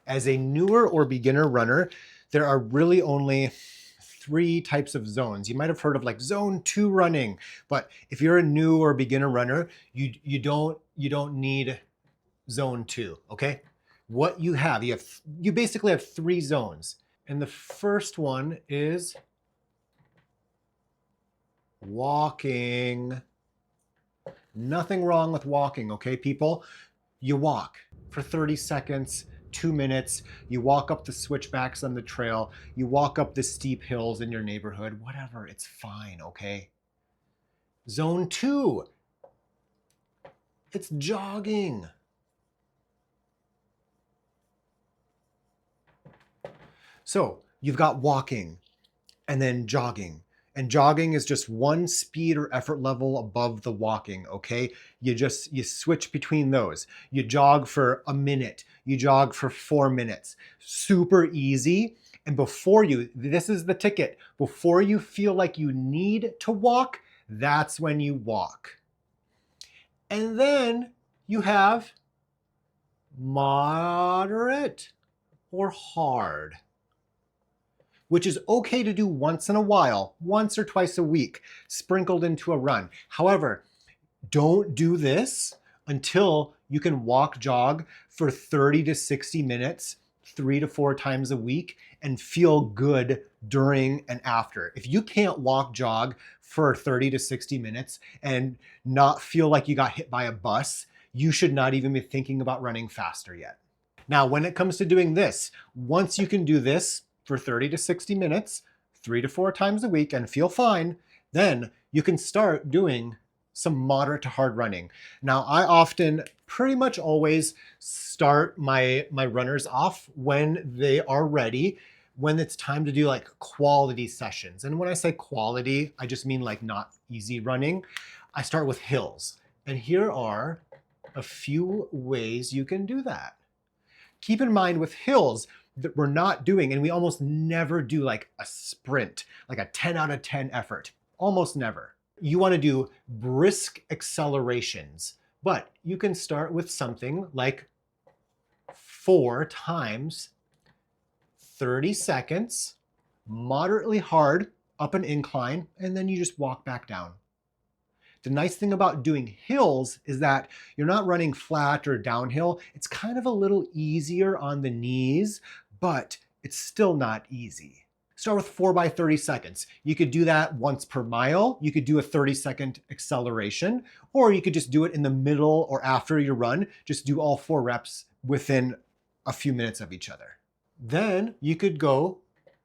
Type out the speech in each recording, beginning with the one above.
As a newer or beginner runner, there are really only 3 types of zones. You might have heard of like zone 2 running, but if you're a new or beginner runner, you don't need zone 2, okay? What you basically have 3 zones. And the first one is walking. Nothing wrong with walking, okay, people? You walk for 30 seconds, 2 minutes. You walk up the switchbacks on the trail. You walk up the steep hills in your neighborhood. Whatever, it's fine, okay? Zone 2, it's jogging. So you've got walking and then jogging. And jogging is just one speed or effort level above the walking, okay? You switch between those. You jog for a minute, you jog for 4 minutes. Super easy. And this is the ticket, before you feel like you need to walk, that's when you walk. And then you have moderate or hard, which is okay to do once in a while, once or twice a week, sprinkled into a run. However, don't do this until you can walk jog for 30 to 60 minutes, 3 to 4 times a week, and feel good during and after. If you can't walk jog for 30 to 60 minutes and not feel like you got hit by a bus, you should not even be thinking about running faster yet. Now, when it comes to doing this, once you can do this for 30 to 60 minutes, 3 to 4 times a week, and feel fine, then you can start doing some moderate to hard running. Now, I often, pretty much always, start my runners off when they are ready, when it's time to do like quality sessions. And when I say quality, I just mean like not easy running. I start with hills. And here are a few ways you can do that. Keep in mind with hills that we're not doing, and we almost never do like a sprint, like a 10 out of 10 effort. Almost never. You want to do brisk accelerations, but you can start with something like 4 times 30 seconds, moderately hard up an incline, and then you just walk back down. The nice thing about doing hills is that you're not running flat or downhill. It's kind of a little easier on the knees, but it's still not easy. Start with 4 by 30 seconds. You could do that once per mile. You could do a 30-second acceleration, or you could just do it in the middle or after your run. Just do all 4 reps within a few minutes of each other. Then you could go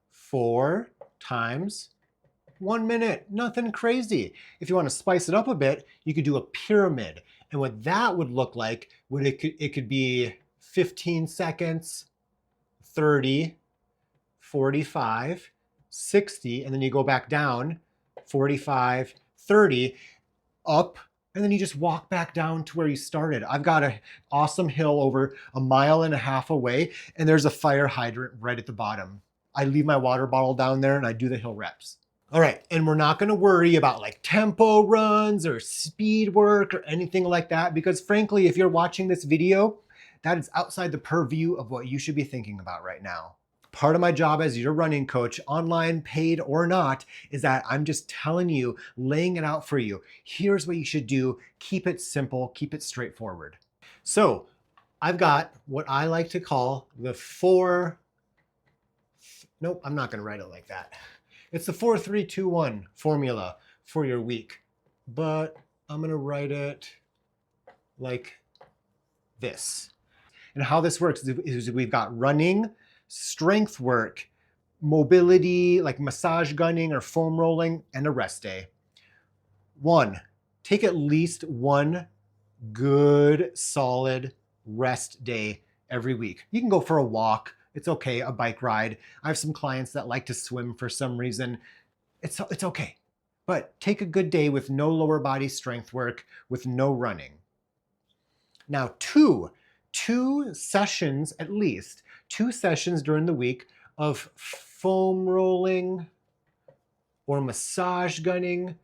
4 times 1 minute, nothing crazy. If you want to spice it up a bit, you could do a pyramid. And what that would look like, it could be 15 seconds, 30, 45, 60, and then you go back down, 45, 30, up, and then you just walk back down to where you started. I've got an awesome hill over 1.5 miles away, and there's a fire hydrant right at the bottom. I leave my water bottle down there and I do the hill reps. All right, and we're not gonna worry about like tempo runs or speed work or anything like that, because frankly, if you're watching this video, that is outside the purview of what you should be thinking about right now. Part of my job as your running coach, online, paid or not, is that I'm just telling you, laying it out for you. Here's what you should do. Keep it simple, keep it straightforward. So I've got what I like to call the nope, I'm not gonna write it like that. It's the 4-3-2-1 formula for your week, but I'm gonna write it like this. And how this works is we've got running, strength work, mobility, like massage gunning or foam rolling, and a rest day. 1, take at least 1 good, solid rest day every week. You can go for a walk. It's okay, a bike ride. I have some clients that like to swim for some reason. It's okay. But take a good day with no lower body strength work, with no running. Now, two sessions at least, 2 sessions during the week of foam rolling or massage gunning,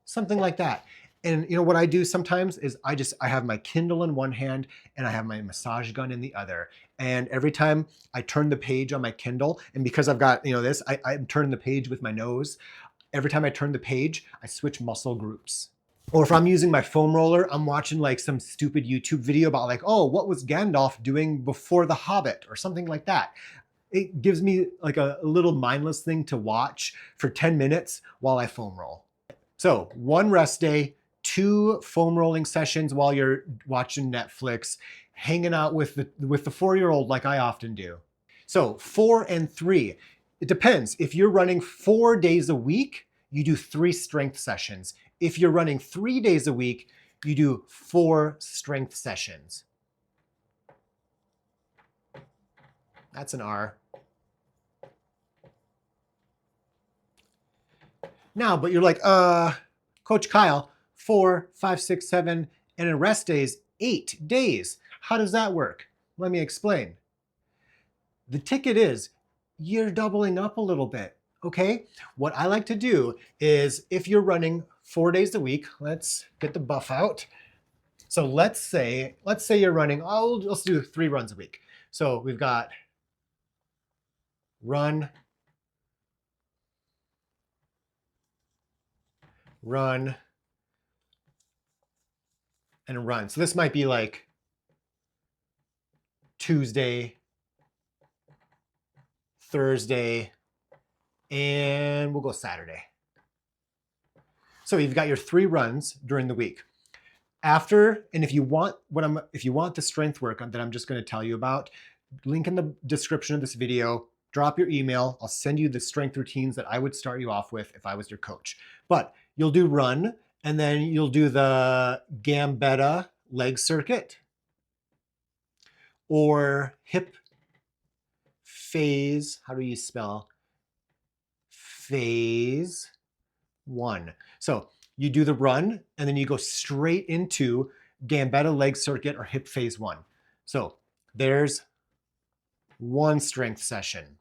something like that. And you know what I do sometimes is I have my Kindle in one hand and I have my massage gun in the other. And every time I turn the page on my Kindle, and because I've got, this, I'm turning the page with my nose. Every time I turn the page, I switch muscle groups. Or if I'm using my foam roller, I'm watching like some stupid YouTube video about like, oh, what was Gandalf doing before The Hobbit or something like that. It gives me like a little mindless thing to watch for 10 minutes while I foam roll. So 1 rest day, 2 foam rolling sessions while you're watching Netflix, hanging out with the 4-year-old like I often do. So 4 and 3. It depends. If you're running 4 days a week, you do 3 strength sessions. If you're running 3 days a week, you do 4 strength sessions. That's an R. Now, but you're like, Coach Kyle, 4, 5, 6, 7, and in rest days, 8 days. How does that work? Let me explain. The ticket is you're doubling up a little bit, okay? What I like to do is if you're running 4 days a week, let's get the buff out. So let's say you're running, let's do 3 runs a week. So we've got run, and run. So this might be like Tuesday, Thursday, and we'll go Saturday. So you've got your 3 runs during the week. After, and if you want the strength work that I'm just going to tell you about, link in the description of this video, drop your email. I'll send you the strength routines that I would start you off with if I was your coach. But you'll do run, and then you'll do the Gambetta leg circuit or hip phase. How do you spell phase 1? So you do the run, and then you go straight into Gambetta leg circuit or hip phase 1. So there's 1 strength session.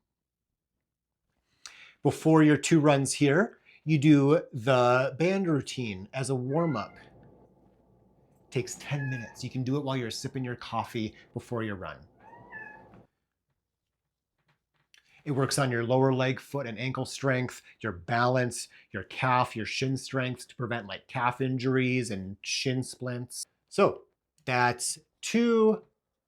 Before your 2 runs here, you do the band routine as a warm-up. Takes 10 minutes. You can do it while you're sipping your coffee before your run. It works on your lower leg, foot, and ankle strength, your balance, your calf, your shin strength to prevent like calf injuries and shin splints. So that's 2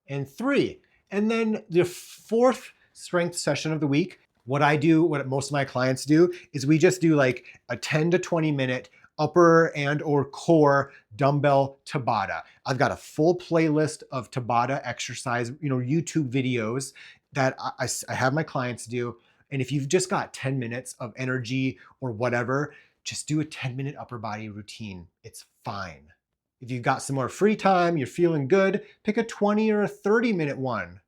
and 3. And then the 4th strength session of the week, what most of my clients do, is we just do like a 10 to 20 minute upper and or core dumbbell Tabata. I've got a full playlist of Tabata exercise, YouTube videos that I have my clients do. And if you've just got 10 minutes of energy or whatever, just do a 10-minute upper body routine. It's fine. If you've got some more free time, you're feeling good, pick a 20 or a 30-minute one.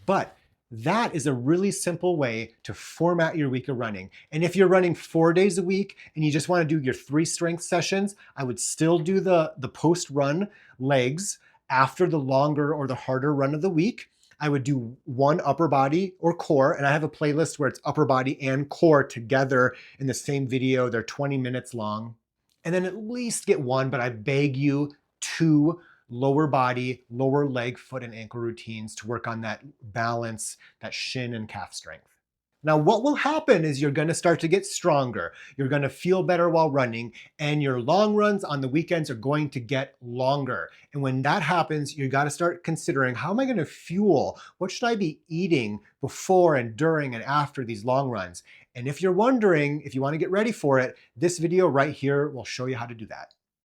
But that is a really simple way to format your week of running. And if you're running 4 days a week and you just want to do your 3 strength sessions, I would still do the post-run legs after the longer or the harder run of the week. I would do 1 upper body or core, and I have a playlist where it's upper body and core together in the same video. They're 20 minutes long. And then at least get 1, but I beg you, 2 lower body, lower leg, foot, and ankle routines to work on that balance, that shin and calf strength. Now, what will happen is you're going to start to get stronger. You're going to feel better while running, and your long runs on the weekends are going to get longer. And when that happens, you got to start considering, how am I going to fuel? What should I be eating before and during and after these long runs? And if you're wondering, if you want to get ready for it, this video right here will show you how to do that.